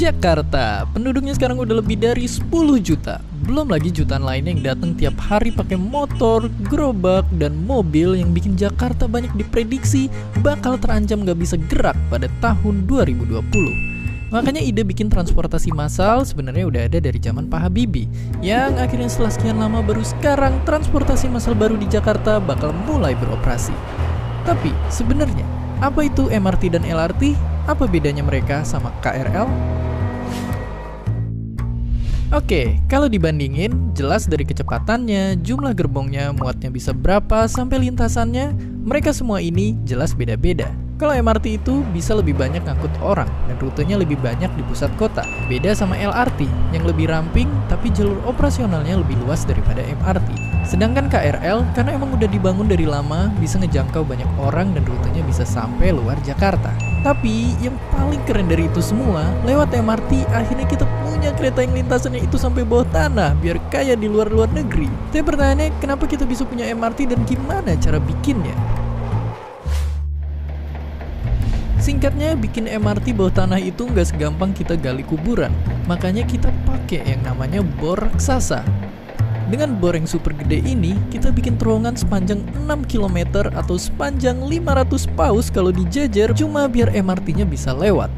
Jakarta, penduduknya sekarang udah lebih dari 10 juta. Belum lagi jutaan lainnya yang datang tiap hari pakai motor, gerobak, dan mobil yang bikin Jakarta banyak diprediksi bakal terancam gak bisa gerak pada tahun 2020. Makanya ide bikin transportasi massal sebenarnya udah ada dari zaman Pak Habibie, yang akhirnya setelah sekian lama baru sekarang transportasi massal baru di Jakarta bakal mulai beroperasi. Tapi sebenarnya apa itu MRT dan LRT? Apa bedanya mereka sama KRL? Oke, kalau dibandingin, jelas dari kecepatannya, jumlah gerbongnya, muatnya bisa berapa, sampai lintasannya, mereka semua ini jelas beda-beda. Kalau MRT itu bisa lebih banyak ngangkut orang, dan rutenya lebih banyak di pusat kota. Beda sama LRT, yang lebih ramping, tapi jalur operasionalnya lebih luas daripada MRT. Sedangkan KRL, karena emang udah dibangun dari lama, bisa ngejangkau banyak orang dan rutenya bisa sampai luar Jakarta. Tapi, yang paling keren dari itu semua, lewat MRT, akhirnya kita punya kereta yang lintasannya itu sampai bawah tanah, biar kayak di luar-luar negeri. Tapi pertanyaannya, kenapa kita bisa punya MRT dan gimana cara bikinnya? Singkatnya, bikin MRT bawah tanah itu nggak segampang kita gali kuburan. Makanya kita pakai yang namanya bor raksasa. Dengan bor yang super gede ini, kita bikin terowongan sepanjang 6 km atau sepanjang 500 paus kalau dijajar, cuma biar MRT-nya bisa lewat.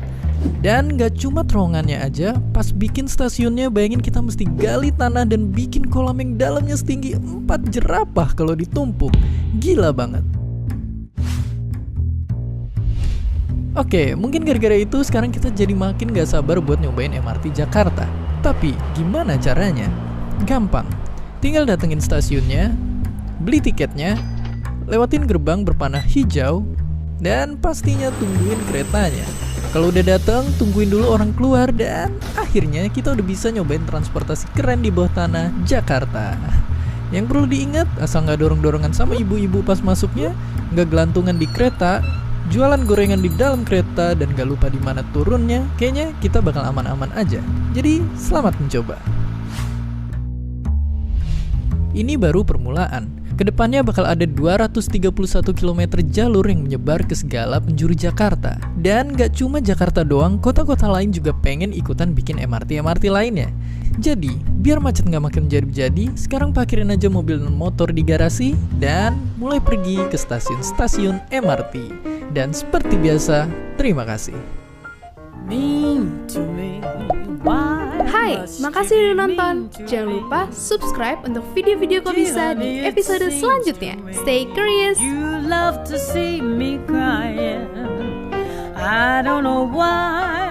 Dan gak cuma terowongannya aja, pas bikin stasiunnya bayangin kita mesti gali tanah dan bikin kolam yang dalamnya setinggi 4 jerapah kalau ditumpuk. Gila banget. Oke, mungkin gara-gara itu sekarang kita jadi makin gak sabar buat nyobain MRT Jakarta. Tapi gimana caranya? Gampang. Tinggal datengin stasiunnya, beli tiketnya, lewatin gerbang berpanah hijau, dan pastinya tungguin keretanya. Kalau udah dateng, tungguin dulu orang keluar, dan akhirnya kita udah bisa nyobain transportasi keren di bawah tanah Jakarta. Yang perlu diingat, asal nggak dorong-dorongan sama ibu-ibu pas masuknya, nggak gelantungan di kereta, jualan gorengan di dalam kereta, dan gak lupa di mana turunnya, kayaknya kita bakal aman-aman aja. Jadi, selamat mencoba. Ini baru permulaan. Kedepannya bakal ada 231 km jalur yang menyebar ke segala penjuru Jakarta. Dan gak cuma Jakarta doang, kota-kota lain juga pengen ikutan bikin MRT lainnya. Jadi, biar macet gak makin jadi-jadi, sekarang parkirin aja mobil dan motor di garasi dan mulai pergi ke stasiun-stasiun MRT. Dan seperti biasa, terima kasih. Hai, makasih udah nonton. Jangan lupa subscribe untuk video-video Kobisa di episode selanjutnya. Stay curious. You love to see me crying. I don't know why.